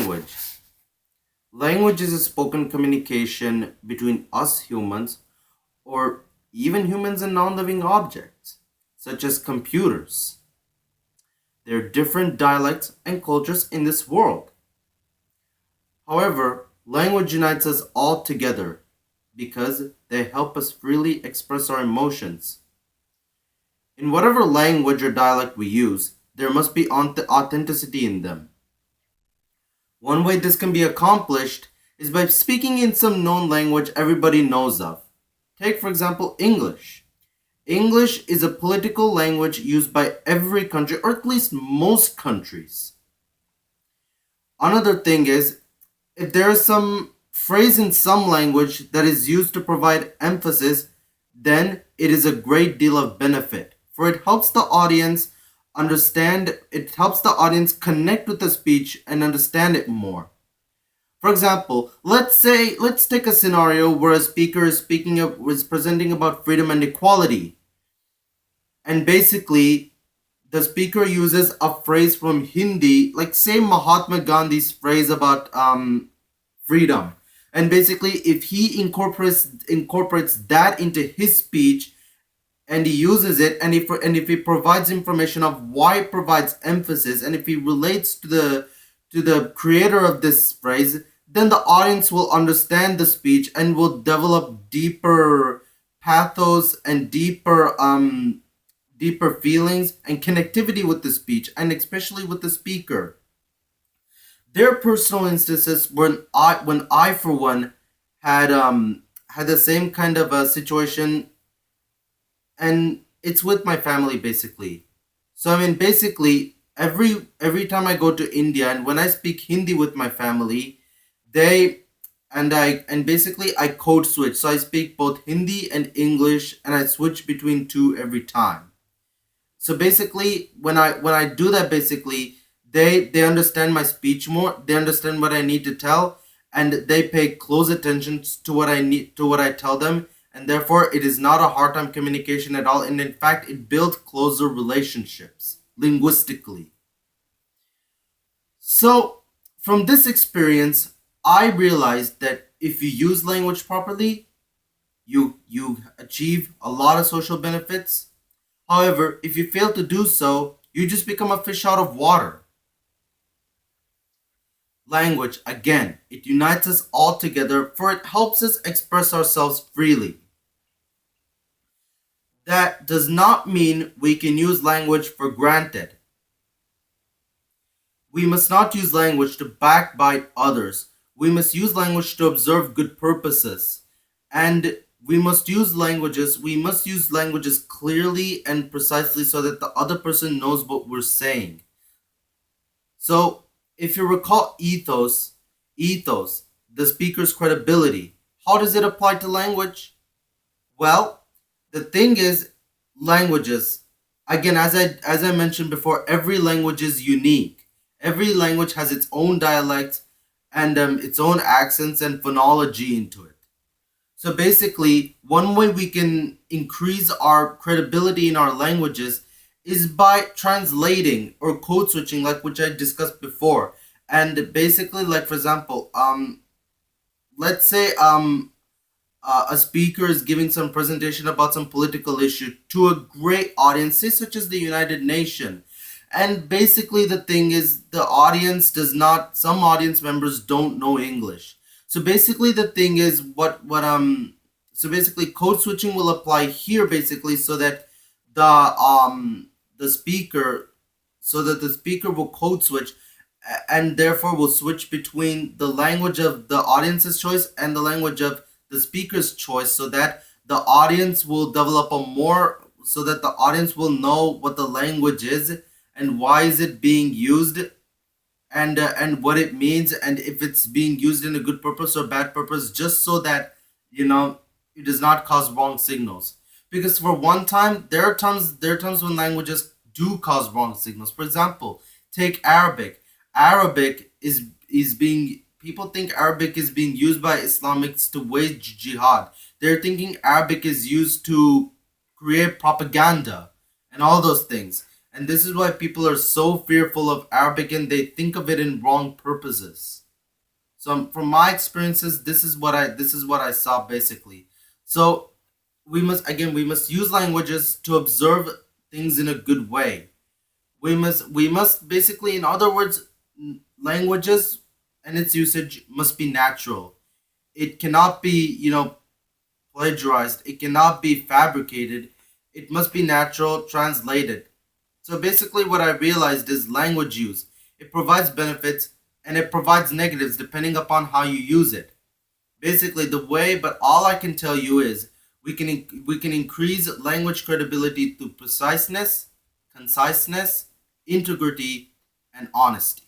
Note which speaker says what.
Speaker 1: language? Language is a spoken communication between us humans or even humans and non-living objects, such as computers. There are different dialects and cultures in this world. However, language unites us all together because they help us freely express our emotions. In whatever language or dialect we use, there must be authenticity in them. One way this can be accomplished is by speaking in some known language everybody knows of. Take, for example, English. English is a political language used by every country, or at least most countries. Another thing is, if there is some phrase in some language that is used to provide emphasis, then it is a great deal of benefit, for it helps the audience understand, it helps the audience connect with the speech and understand it more. For example, let's take a scenario where a speaker is presenting about freedom and equality. And basically, the speaker uses a phrase from Hindi, like say Mahatma Gandhi's phrase about freedom. And basically, if he incorporates that into his speech, and he uses it, and if he provides information of why it provides emphasis, and if he relates to the creator of this phrase, then the audience will understand the speech and will develop deeper pathos and deeper feelings and connectivity with the speech, and especially with the speaker. There are personal instances when I for one had the same kind of a situation, and it's with my family basically. So I mean, basically every time I go to India and when I speak Hindi with my family, they and basically I code switch. So I speak both Hindi and English, and I switch between two every time. So basically, when I do that, basically they understand my speech more. They understand what I need to tell, and they pay close attention to what I tell them, and therefore it is not a hard time communication at all. And in fact, it builds closer relationships linguistically. So from this experience, I realized that if you use language properly, you achieve a lot of social benefits. However, if you fail to do so, you just become a fish out of water. Language, again, it unites us all together, for it helps us express ourselves freely. That does not mean we can use language for granted. We must not use language to backbite others. We must use language to observe good purposes. And we must use languages clearly and precisely so that the other person knows what we're saying. So, if you recall ethos, the speaker's credibility, how does it apply to language? Well, the thing is, languages, again, as I mentioned before, every language is unique. Every language has its own dialect and its own accents and phonology into it. So basically, one way we can increase our credibility in our languages is by translating or code switching, like which I discussed before. And basically, like for example, let's say a speaker is giving some presentation about some political issue to a great audience, say such as the United Nations. And basically the thing is, some audience members don't know English. So basically the thing is so basically code switching will apply here basically so that the speaker will code switch and therefore will switch between the language of the audience's choice and the language of the speaker's choice, so that the audience will the audience will know what the language is and why is it being used, and what it means, and if it's being used in a good purpose or bad purpose, just so that it does not cause wrong signals. Because for one time, there are times when languages do cause wrong signals. For example, take Arabic. Arabic is being People think Arabic is being used by Islamics to wage jihad. They're thinking Arabic is used to create propaganda and all those things. And this is why people are so fearful of Arabic and they think of it in wrong purposes. So from my experiences, this is what I saw basically. So we must use languages to observe things in a good way. We must basically, in other words, languages and its usage must be natural. It cannot be, plagiarized. It cannot be fabricated. It must be natural, translated. So basically, what I realized is language use. It provides benefits and it provides negatives depending upon how you use it. Basically, the way, but all I can tell you is we can increase language credibility through preciseness, conciseness, integrity, and honesty.